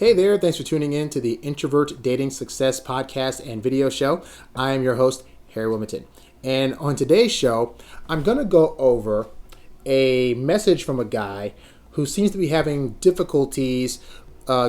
Hey there, thanks for tuning in to the Introvert Dating Success podcast and video show. I am your host, Harry Wilmington. And on today's show, I'm going to go over a message from a guy who seems to be having difficulties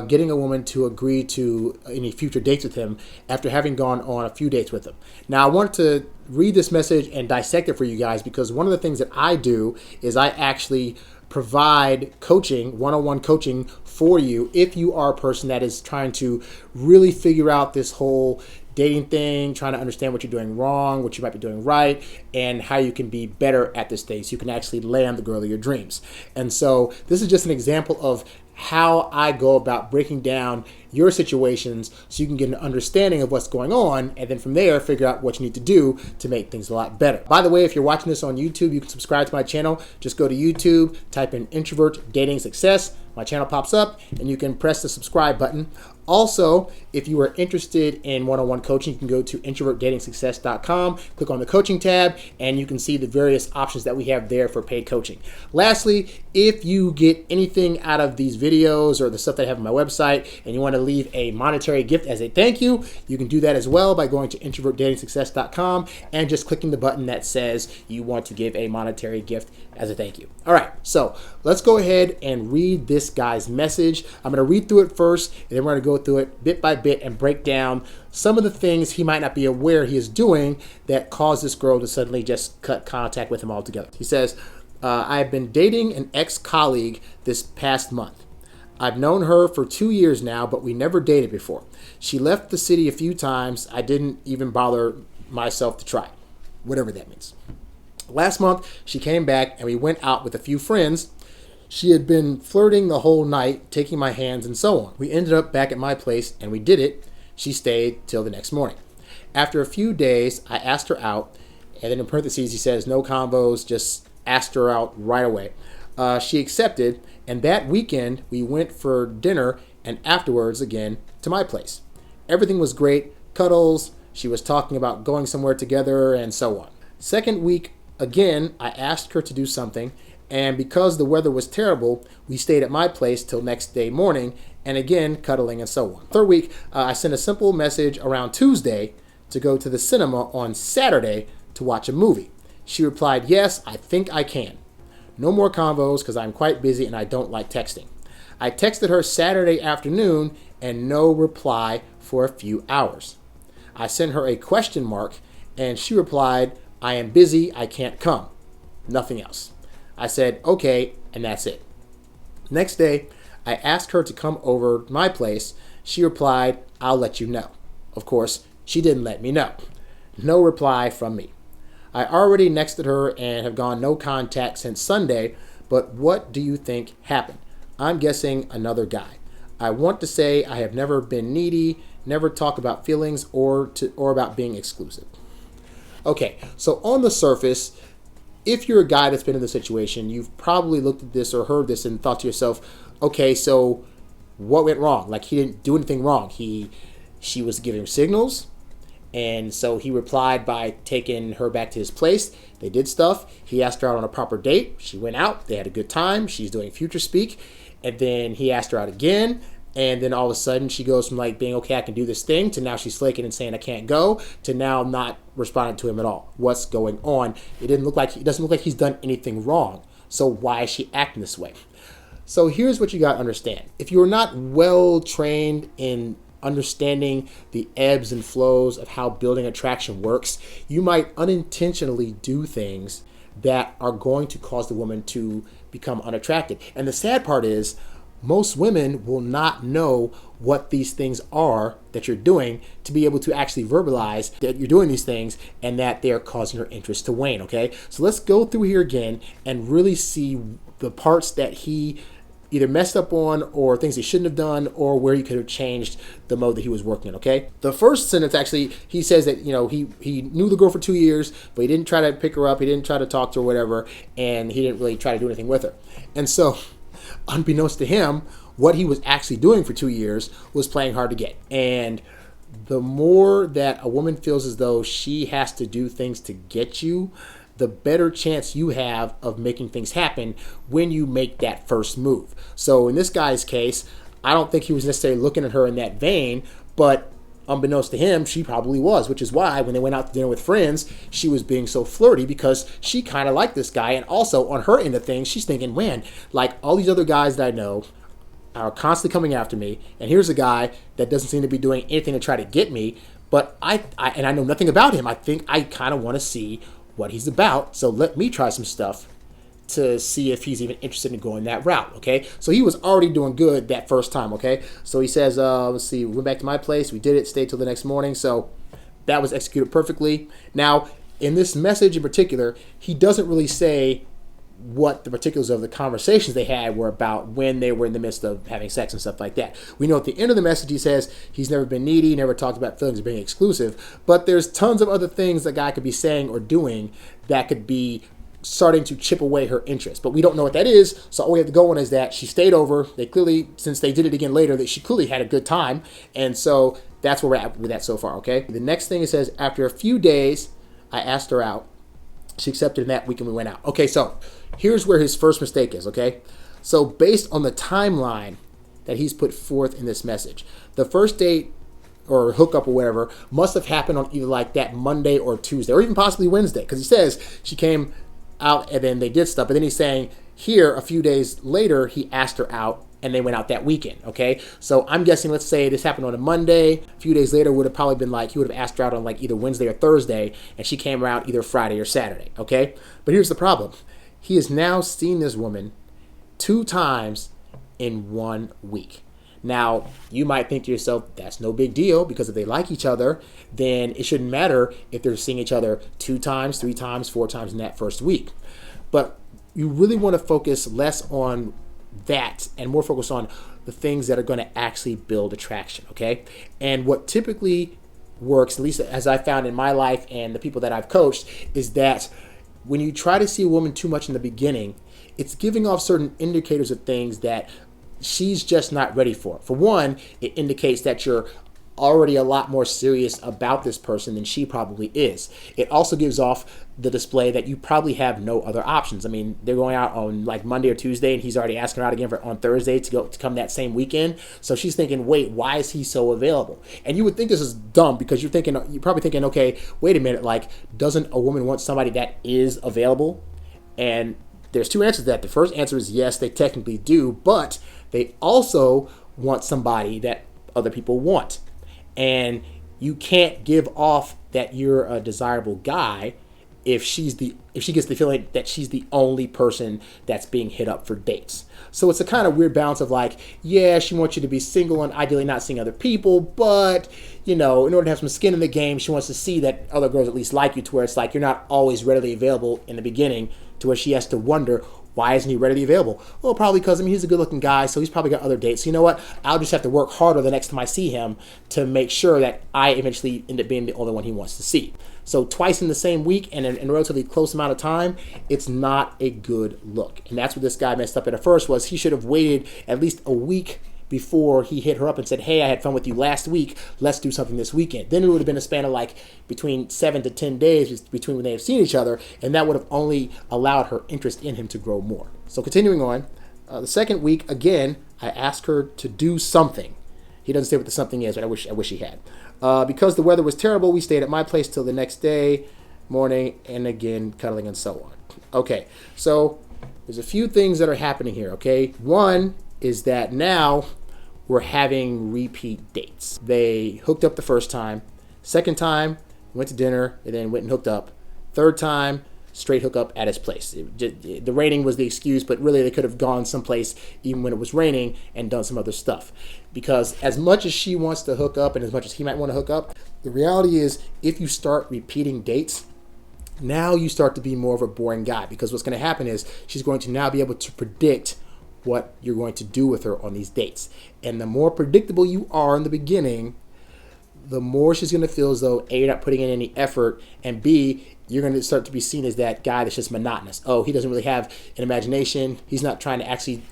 getting a woman to agree to any future dates with him after having gone on a few dates with him. Now, I want to read this message and dissect it for you guys because one of the things that I do is I actually provide coaching, one-on-one coaching for you if you are a person that is trying to really figure out this whole dating thing, trying to understand what you're doing wrong, what you might be doing right, and how you can be better at this thing so you can actually land the girl of your dreams. And so this is just an example of how I go about breaking down your situations so you can get an understanding of what's going on, and then from there figure out what you need to do to make things a lot better. By the way, if you're watching this on YouTube, you can subscribe to my channel. Just go to YouTube, type in Introvert Dating Success. My channel pops up and you can press the subscribe button. Also, if you are interested in one-on-one coaching, you can go to introvertdatingsuccess.com, click on the coaching tab, and you can see the various options that we have there for paid coaching. Lastly, if you get anything out of these videos or the stuff that I have on my website and you want to leave a monetary gift as a thank you, you can do that as well by going to introvertdatingsuccess.com and just clicking the button that says you want to give a monetary gift as a thank you. All right, so let's go ahead and read this guy's message. I'm going to read through it first, and then we're going to go through it bit by bit and break down some of the things he might not be aware he is doing that caused this girl to suddenly just cut contact with him altogether. He says, I've been dating an ex-colleague this past month. I've known her for 2 years now, but we never dated before. She left the city a few times. I didn't even bother myself to try, whatever that means. Last month, she came back and we went out with a few friends. She had been flirting the whole night, taking my hands and so on. We ended up back at my place and we did it. She stayed till the next morning. After a few days, I asked her out, and then in parentheses he says, no combos, just asked her out right away. She accepted, and that weekend we went for dinner and afterwards again to my place. Everything was great, cuddles, she was talking about going somewhere together and so on. Second week, again, I asked her to do something, and because the weather was terrible, we stayed at my place till next day morning, and again, cuddling and so on. Third week, I sent a simple message around Tuesday to go to the cinema on Saturday to watch a movie. She replied, yes, I think I can. No more convos because I'm quite busy and I don't like texting. I texted her Saturday afternoon and no reply for a few hours. I sent her a question mark and she replied, I am busy, I can't come. Nothing else. I said, okay, and that's it. Next day, I asked her to come over to my place. She replied, I'll let you know. Of course, she didn't let me know. No reply from me. I already nexted her and have gone no contact since Sunday, but what do you think happened? I'm guessing another guy. I want to say I have never been needy, never talk about feelings or about being exclusive. Okay, so on the surface, if you're a guy that's been in this situation, you've probably looked at this or heard this and thought to yourself, okay, so what went wrong? Like, he didn't do anything wrong. She was giving signals, and so he replied by taking her back to his place. They did stuff. He asked her out on a proper date. She went out. They had a good time. She's doing future speak. And then he asked her out again. And then all of a sudden she goes from like being, okay, I can do this thing, to now she's flaking and saying I can't go, to now not responding to him at all. What's going on? It doesn't look like he's done anything wrong. So why is she acting this way? So here's what you got to understand. If you're not well trained in understanding the ebbs and flows of how building attraction works, you might unintentionally do things that are going to cause the woman to become unattracted. And the sad part is, most women will not know what these things are that you're doing to be able to actually verbalize that you're doing these things and that they are causing her interest to wane, okay? So let's go through here again and really see the parts that he either messed up on or things he shouldn't have done or where he could have changed the mode that he was working in, okay? The first sentence, actually, he says that, he knew the girl for 2 years, but he didn't try to pick her up, he didn't try to talk to her or whatever, and he didn't really try to do anything with her. And so, unbeknownst to him, what he was actually doing for 2 years was playing hard to get. And the more that a woman feels as though she has to do things to get you, the better chance you have of making things happen when you make that first move. So in this guy's case, I don't think he was necessarily looking at her in that vein, but unbeknownst to him, she probably was, which is why when they went out to dinner with friends, she was being so flirty because she kind of liked this guy. And also on her end of things, she's thinking, man, like all these other guys that I know are constantly coming after me, and here's a guy that doesn't seem to be doing anything to try to get me, but I know nothing about him. I think I kind of want to see what he's about, so let me try some stuff to see if he's even interested in going that route, okay? So he was already doing good that first time, okay? So he says, let's see, we went back to my place, we did it, stayed till the next morning, so that was executed perfectly. Now, in this message in particular, he doesn't really say what the particulars of the conversations they had were about when they were in the midst of having sex and stuff like that. We know at the end of the message he says he's never been needy, never talked about feelings of being exclusive, but there's tons of other things the guy could be saying or doing that could be starting to chip away her interest. But we don't know what that is, so all we have to go on is that she stayed over. They clearly, since they did it again later, that she clearly had a good time, and so that's where we're at with that so far, okay? The next thing it says, after a few days, I asked her out. She accepted in that week and we went out. Okay, so here's where his first mistake is, okay? So based on the timeline that he's put forth in this message, the first date or hookup or whatever must have happened on either like that Monday or Tuesday or even possibly Wednesday, because he says she came out and then they did stuff, but then he's saying here a few days later he asked her out and they went out that weekend, okay? So I'm guessing, let's say this happened on a Monday, a few days later would have probably been like, he would have asked her out on like either Wednesday or Thursday, and she came around either Friday or Saturday, okay? But here's the problem. He has now seen this woman 2 times in 1 week. Now, you might think to yourself, that's no big deal, because if they like each other, then it shouldn't matter if they're seeing each other 2 times, 3 times, 4 times in that first week. But you really want to focus less on that and more focus on the things that are going to actually build attraction, okay? And what typically works, at least as I found in my life and the people that I've coached, is that when you try to see a woman too much in the beginning, it's giving off certain indicators of things that she's just not ready for. For one, it indicates that you're already a lot more serious about this person than she probably is. It also gives off the display that you probably have no other options. I mean, they're going out on like Monday or Tuesday, and he's already asking her out again on Thursday to come that same weekend. So she's thinking, wait, why is he so available? And you would think this is dumb because you're probably thinking, okay, wait a minute, like, doesn't a woman want somebody that is available? And there's 2 answers to that. The first answer is yes, they technically do, but they also want somebody that other people want. And you can't give off that you're a desirable guy if she gets the feeling that she's the only person that's being hit up for dates. So it's a kind of weird balance of like, yeah, she wants you to be single and ideally not seeing other people, but in order to have some skin in the game, she wants to see that other girls at least like you, to where it's like you're not always readily available in the beginning, to where she has to wonder, why isn't he readily available? Well, probably because, he's a good-looking guy, so he's probably got other dates. So you know what? I'll just have to work harder the next time I see him to make sure that I eventually end up being the only one he wants to see. So twice in the same week and in a relatively close amount of time, it's not a good look. And that's what this guy messed up at first, was he should have waited at least a week before he hit her up and said, hey, I had fun with you last week, let's do something this weekend. Then it would have been a span of like between 7 to 10 days between when they have seen each other, and that would have only allowed her interest in him to grow more. So continuing on, the second week, again, I asked her to do something. He doesn't say what the something is, but I wish he had. Because the weather was terrible, we stayed at my place till the next day, morning, and again, cuddling and so on. Okay, so there's a few things that are happening here, okay? One is that now we're having repeat dates. They hooked up the first time. Second time, went to dinner, and then went and hooked up. Third time, straight hookup at his place. The raining was the excuse, but really they could have gone someplace even when it was raining and done some other stuff. Because as much as she wants to hook up and as much as he might want to hook up, the reality is if you start repeating dates, now you start to be more of a boring guy, because what's going to happen is she's going to now be able to predict what you're going to do with her on these dates. And the more predictable you are in the beginning, the more she's going to feel as though A, you're not putting in any effort, and B, you're going to start to be seen as that guy that's just monotonous. Oh, he doesn't really have an imagination. He's not trying to actually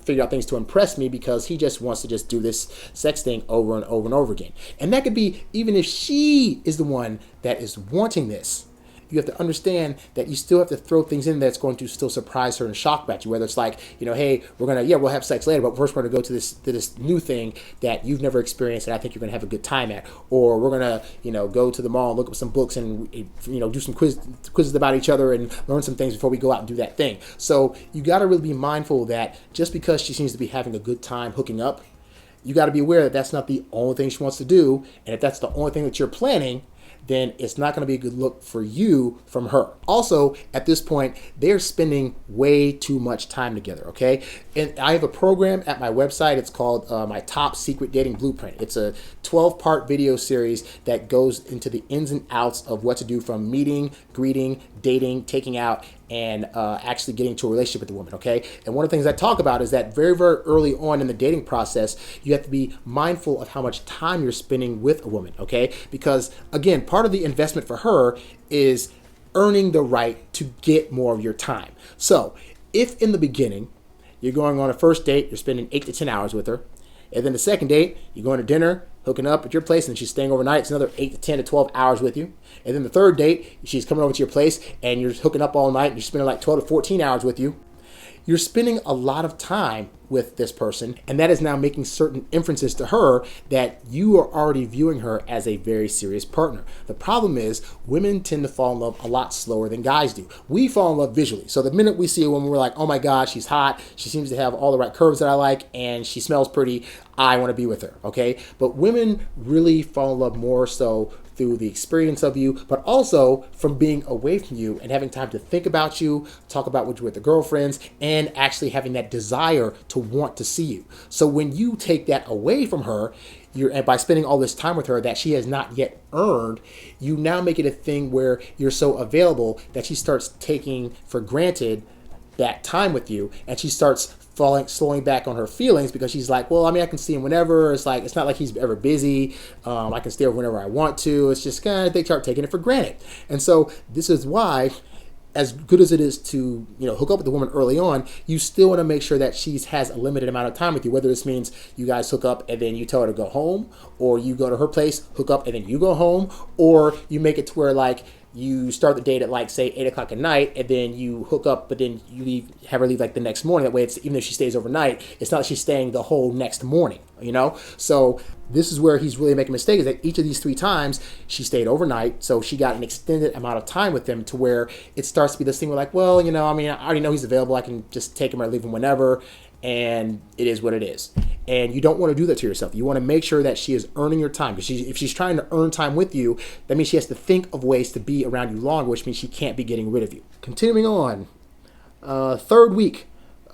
figure out things to impress me, because he just wants to just do this sex thing over and over and over again. And that could be even if she is the one that is wanting this. you have to understand that you still have to throw things in that's going to still surprise her and shock at you. Whether it's like, hey, we'll have sex later, but first we're going to go to this new thing that you've never experienced and I think you're going to have a good time at. Or we're going to, go to the mall and look up some books and, do some quizzes about each other and learn some things before we go out and do that thing. So you got to really be mindful that just because she seems to be having a good time hooking up, you got to be aware that that's not the only thing she wants to do. And if that's the only thing that you're planning, then it's not going to be a good look for you from her. Also, at this point, they're spending way too much time together, okay? And I have a program at my website. It's called my Top Secret Dating Blueprint. It's a 12-part video series that goes into the ins and outs of what to do from meeting, greeting, dating, taking out, and actually getting to a relationship with the woman, okay? And one of the things I talk about is that very, very early on in the dating process, you have to be mindful of how much time you're spending with a woman, okay? Because, again, part of the investment for her is earning the right to get more of your time. So if in the beginning, you're going on a first date, you're spending 8 to 10 hours with her, and then the second date, you're going to dinner, hooking up at your place, and she's staying overnight. It's another 8 to 10 to 12 hours with you. And then the third date, she's coming over to your place, and you're hooking up all night, and you're spending like 12 to 14 hours with you. You're spending a lot of time with this person, and that is now making certain inferences to her that you are already viewing her as a very serious partner. The problem is women tend to fall in love a lot slower than guys do. We fall in love visually. So the minute we see a woman, we're like, oh my God, she's hot. She seems to have all the right curves that I like, and she smells pretty. I want to be with her, okay? But women really fall in love more so through the experience of you, but also from being away from you and having time to think about you, talk about what you're with the girlfriends, and actually having that desire to want to see you. So when you take that away from her, and by spending all this time with her that she has not yet earned, you now make it a thing where you're so available that she starts taking for granted that time with you, and she starts slowing back on her feelings because she's like, well, I mean, I can see him whenever. It's not like he's ever busy. I can stay over whenever I want to. It's just they start taking it for granted. And so this is why, as good as it is to hook up with the woman early on, you still want to make sure that she has a limited amount of time with you. Whether this means you guys hook up and then you tell her to go home, or you go to her place, hook up, and then you go home, or you make it to where you start the date at say 8 o'clock at night, and then you hook up, but then you have her leave the next morning. That way, even if she stays overnight, it's not like she's staying the whole next morning. So this is where he's really making a mistake, is that each of these 3 times she stayed overnight, so she got an extended amount of time with him to where it starts to be this thing where I already know he's available. I can just take him or leave him whenever, and it is what it is. And you don't want to do that to yourself. You want to make sure that she is earning your time, because if she's trying to earn time with you, that means she has to think of ways to be around you longer, which means she can't be getting rid of you. Continuing on, third week,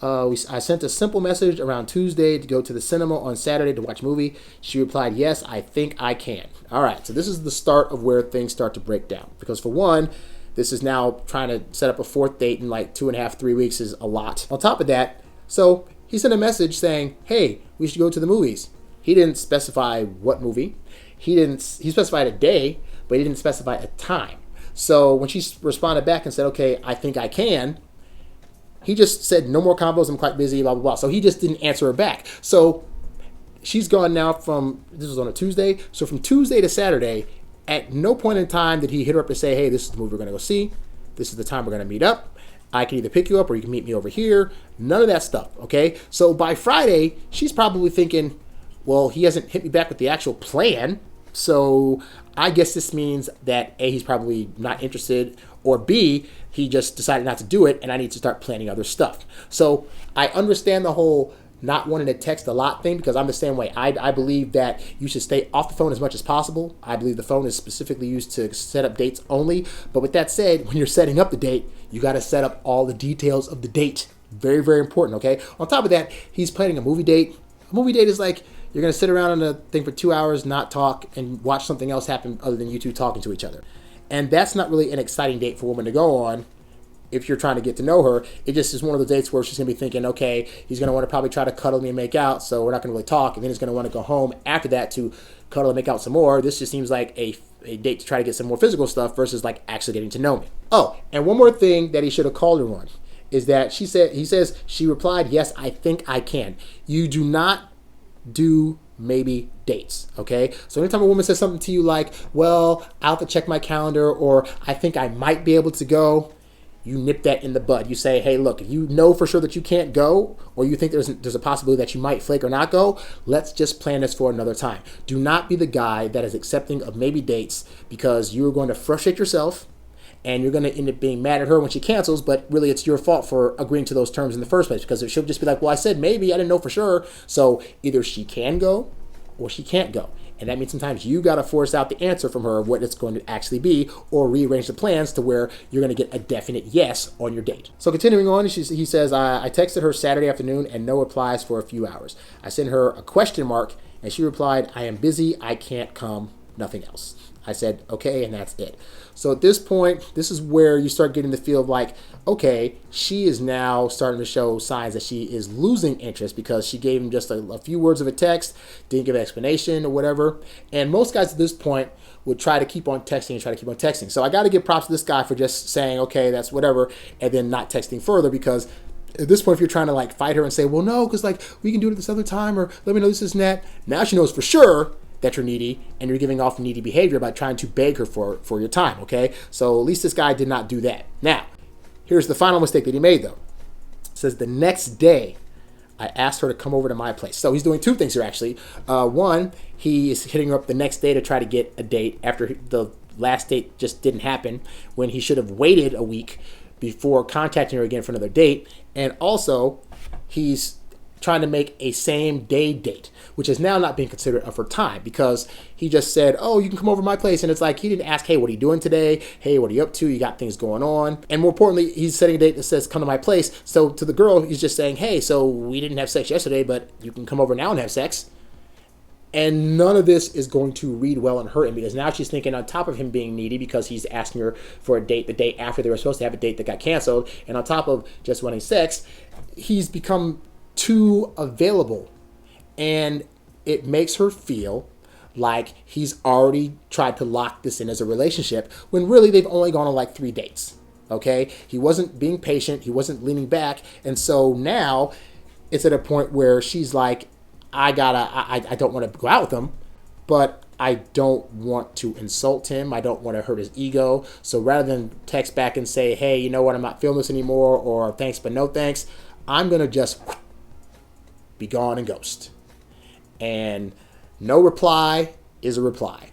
I sent a simple message around Tuesday to go to the cinema on Saturday to watch a movie. She replied, yes, I think I can. All right, so this is the start of where things start to break down. Because for one, this is now trying to set up a fourth date in 2.5, 3 weeks is a lot. On top of that, so he sent a message saying, hey, we should go to the movies. He didn't specify what movie. He specified a day, but he didn't specify a time. So when she responded back and said, okay, I think I can, he just said, no more combos, I'm quite busy, blah, blah, blah. So he just didn't answer her back. So she's gone now this was on a Tuesday, so from Tuesday to Saturday, at no point in time did he hit her up to say, hey, this is the movie we're going to go see. This is the time we're going to meet up. I can either pick you up or you can meet me over here. None of that stuff, okay? So by Friday, she's probably thinking, well, he hasn't hit me back with the actual plan, so I guess this means that A, he's probably not interested, or B, he just decided not to do it, and I need to start planning other stuff. So I understand the whole not wanting to text a lot thing, because I'm the same way. I believe that you should stay off the phone as much as possible. I believe the phone is specifically used to set up dates only. But with that said, when you're setting up the date, you got to set up all the details of the date. Very, very important, okay? On top of that, he's planning a movie date. A movie date is like you're going to sit around on a thing for 2 hours, not talk, and watch something else happen other than you two talking to each other. And that's not really an exciting date for a woman to go on. If you're trying to get to know her, it just is one of those dates where she's going to be thinking, okay, he's going to want to probably try to cuddle me and make out, so we're not going to really talk, and then he's going to want to go home after that to cuddle and make out some more. This just seems like a date to try to get some more physical stuff versus actually getting to know me. Oh, and one more thing that he should have called her on is that she replied, yes, I think I can. You do not do maybe dates, okay? So anytime a woman says something to you like, well, I'll have to check my calendar, or I think I might be able to go, you nip that in the bud. You say, hey, look, if you know for sure that you can't go, or you think there's a possibility that you might flake or not go, let's just plan this for another time. Do not be the guy that is accepting of maybe dates, because you're going to frustrate yourself, and you're going to end up being mad at her when she cancels, but really it's your fault for agreeing to those terms in the first place, because she'll just be like, well, I said maybe, I didn't know for sure. So either she can go or she can't go. And that means sometimes you got to force out the answer from her of what it's going to actually be, or rearrange the plans to where you're going to get a definite yes on your date. So continuing on, he says, I texted her Saturday afternoon and no replies for a few hours. I sent her a question mark and she replied, I am busy, I can't come, nothing else. I said, okay, and that's it. So at this point, this is where you start getting the feel of like, okay, she is now starting to show signs that she is losing interest, because she gave him just a few words of a text, didn't give an explanation or whatever. And most guys at this point would try to keep on texting. So I got to give props to this guy for just saying, okay, that's whatever, and then not texting further, because at this point, if you're trying to like fight her and say, well, no, because like we can do it this other time, or let me know this and that, now she knows for sure that you're needy, and you're giving off needy behavior by trying to beg her for your time, okay? So at least this guy did not do that. Now, here's the final mistake that he made, though. It says, the next day, I asked her to come over to my place. So he's doing two things here, actually. One, he is hitting her up the next day to try to get a date after the last date just didn't happen, when he should have waited a week before contacting her again for another date. And also, he's trying to make a same day date, which is now not being considered of her time, because he just said, oh, you can come over to my place. And it's like, he didn't ask, hey, what are you doing today? Hey, what are you up to? You got things going on. And more importantly, he's setting a date that says, come to my place. So to the girl, he's just saying, hey, so we didn't have sex yesterday, but you can come over now and have sex. And none of this is going to read well on her end, because now she's thinking, on top of him being needy because he's asking her for a date the day after they were supposed to have a date that got canceled, and on top of just wanting sex, he's become too available. And it makes her feel like he's already tried to lock this in as a relationship, when really they've only gone on like 3 dates. Okay? He wasn't being patient. He wasn't leaning back. And so now it's at a point where she's like, I don't want to go out with him, but I don't want to insult him. I don't want to hurt his ego. So rather than text back and say, hey, you know what, I'm not feeling this anymore, or thanks but no thanks, I'm going to just be gone and ghost. And no reply is a reply.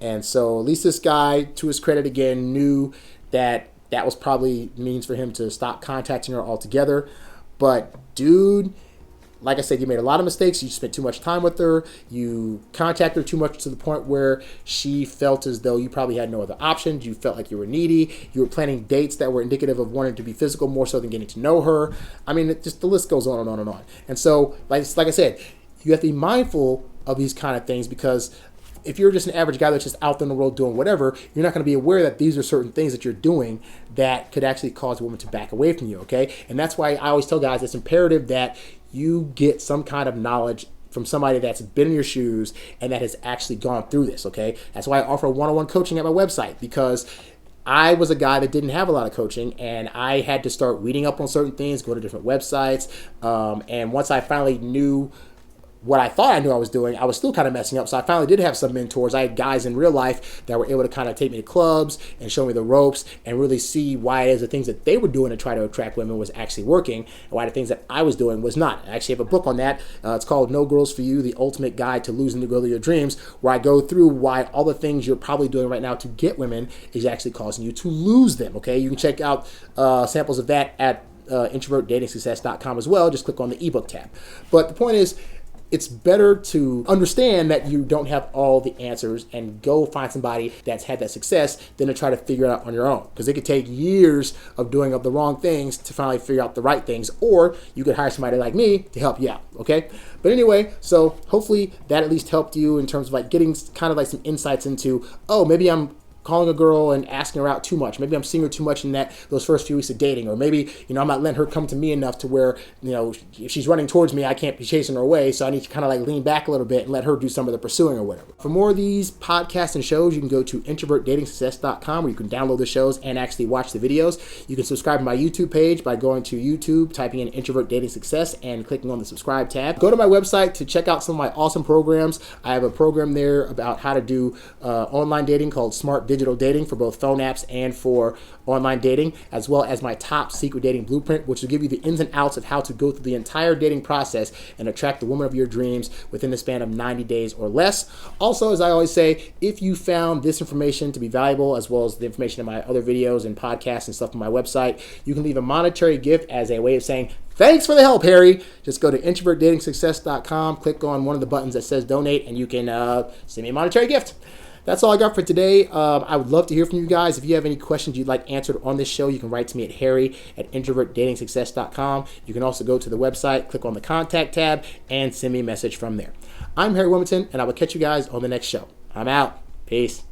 And so at least this guy, to his credit again, knew that that was probably means for him to stop contacting her altogether. But dude, like I said, you made a lot of mistakes. You spent too much time with her. You contacted her too much to the point where she felt as though you probably had no other options. You felt like you were needy. You were planning dates that were indicative of wanting to be physical more so than getting to know her. I mean, the list goes on and on and on. And so, like I said, you have to be mindful of these kind of things, because if you're just an average guy that's just out there in the world doing whatever, you're not going to be aware that these are certain things that you're doing that could actually cause a woman to back away from you, okay? And that's why I always tell guys it's imperative that you get some kind of knowledge from somebody that's been in your shoes and that has actually gone through this, okay? That's why I offer one-on-one coaching at my website, because I was a guy that didn't have a lot of coaching, and I had to start reading up on certain things, go to different websites, and once I finally knew what I thought I knew I was doing, I was still kind of messing up. So I finally did have some mentors. I had guys in real life that were able to kind of take me to clubs and show me the ropes and really see why it is the things that they were doing to try to attract women was actually working, and why the things that I was doing was not. I actually have a book on that. It's called No Girls For You, The Ultimate Guide to Losing the Girl of Your Dreams, where I go through why all the things you're probably doing right now to get women is actually causing you to lose them, okay? You can check out samples of that at introvertdatingsuccess.com as well. Just click on the ebook tab. But the point is, it's better to understand that you don't have all the answers and go find somebody that's had that success than to try to figure it out on your own. Because it could take years of doing the wrong things to finally figure out the right things, or you could hire somebody like me to help you out, okay? But anyway, so hopefully that at least helped you in terms of like getting kind of like some insights into, oh, maybe I'm calling a girl and asking her out too much. Maybe I'm seeing her too much in those first few weeks of dating, or maybe, I'm not letting her come to me enough to where, if she's running towards me, I can't be chasing her away. So I need to kind of like lean back a little bit and let her do some of the pursuing or whatever. For more of these podcasts and shows, you can go to introvertdatingsuccess.com, where you can download the shows and actually watch the videos. You can subscribe to my YouTube page by going to YouTube, typing in Introvert Dating Success, and clicking on the subscribe tab. Go to my website to check out some of my awesome programs. I have a program there about how to do online dating called Smart Digital Dating for both phone apps and for online dating, as well as my top secret dating blueprint, which will give you the ins and outs of how to go through the entire dating process and attract the woman of your dreams within the span of 90 days or less. Also, as I always say, if you found this information to be valuable, as well as the information in my other videos and podcasts and stuff on my website, you can leave a monetary gift as a way of saying, thanks for the help, Harry. Just go to introvertdatingsuccess.com, click on one of the buttons that says donate, and you can send me a monetary gift. That's all I got for today. I would love to hear from you guys. If you have any questions you'd like answered on this show, you can write to me at harry@introvertdatingsuccess.com. You can also go to the website, click on the contact tab, and send me a message from there. I'm Harry Wilmington, and I will catch you guys on the next show. I'm out. Peace.